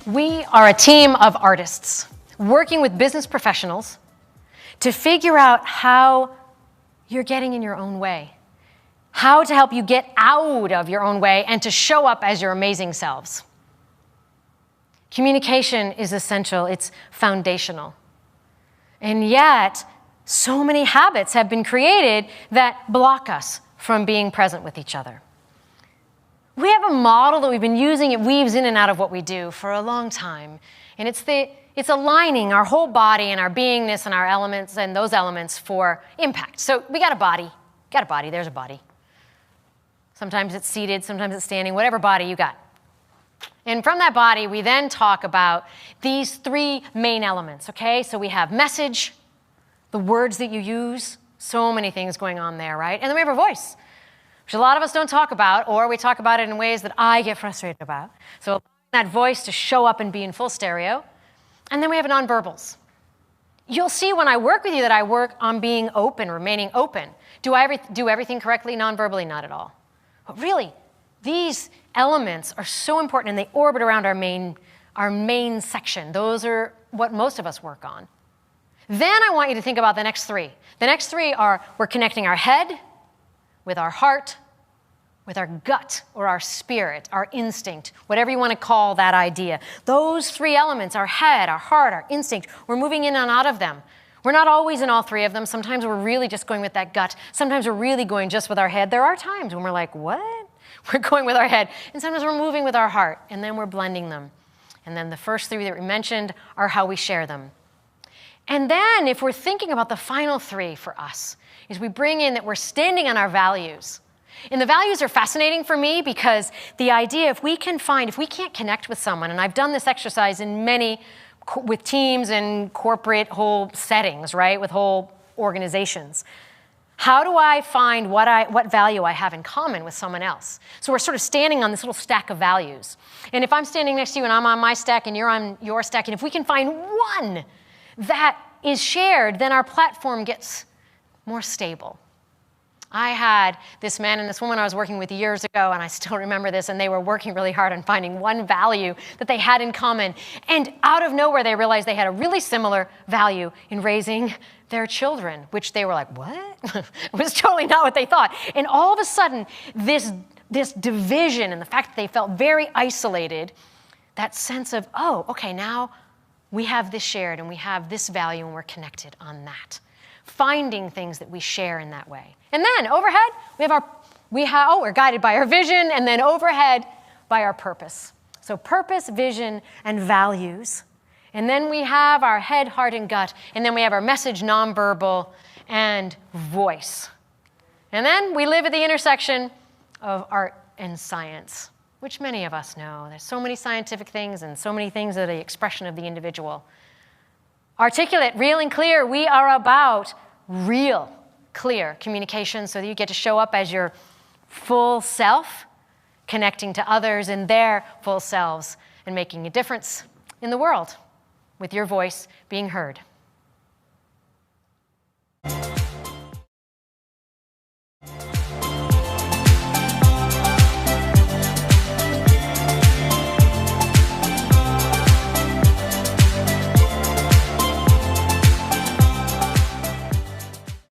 We are a team of artists working with business professionals to figure out how you're getting in your own way, how to help you get out of your own way and to show up as your amazing selves. Communication is essential. It's foundational. And yet, so many habits have been created that block us from being present with each other. We have a model that we've been using. It weaves in and out of what we do for a long time. And it's aligning our whole body and our beingness and our elements and those elements for impact. So we got a body. There's a body. Sometimes it's seated, sometimes it's standing, whatever body you got. And from that body, we then talk about these three main elements, okay? So we have message, the words that you use, so many things going on there, right? And then we have our voice, which a lot of us don't talk about, or we talk about it in ways that I get frustrated about. So that voice to show up and be in full stereo. And then we have nonverbals. You'll see when I work with you that I work on being open, remaining open. Do I do everything correctly nonverbally? Not at all. But really, these elements are so important and they orbit around our main section. Those are what most of us work on. Then I want you to think about the next three. The next three are we're connecting our head with our heart, with our gut or our spirit, our instinct, whatever you want to call that idea. Those three elements, our head, our heart, our instinct, we're moving in and out of them. We're not always in all three of them. Sometimes we're really just going with that gut. Sometimes we're really going just with our head. There are times when we're like, what? We're going with our head. And sometimes we're moving with our heart, and then we're blending them. And then the first three that we mentioned are how we share them. And then if we're thinking about the final three for us, is we bring in that we're standing on our values. And the values are fascinating for me because the idea, if we can't connect with someone, and I've done this exercise in with teams and corporate whole settings, right, with whole organizations. How do I find what value I have in common with someone else? So we're sort of standing on this little stack of values. And if I'm standing next to you and I'm on my stack and you're on your stack, and if we can find one that is shared, then our platform gets more stable. I had this man and this woman I was working with years ago, and I still remember this, and they were working really hard on finding one value that they had in common. And out of nowhere, they realized they had a really similar value in raising their children, which they were like, what? It was totally not what they thought. And all of a sudden, this division and the fact that they felt very isolated, that sense of, oh, okay, now we have this shared, and we have this value, and we're connected on that. Finding things that we share in that way. And then overhead, we're guided by our vision, and then overhead by our purpose. So purpose, vision, and values. And then we have our head, heart, and gut. And then we have our message, nonverbal, and voice. And then we live at the intersection of art and science, which many of us know. There's so many scientific things and so many things that are the expression of the individual. Articulate, real and clear, we are about real, clear communication so that you get to show up as your full self, connecting to others in their full selves and making a difference in the world with your voice being heard.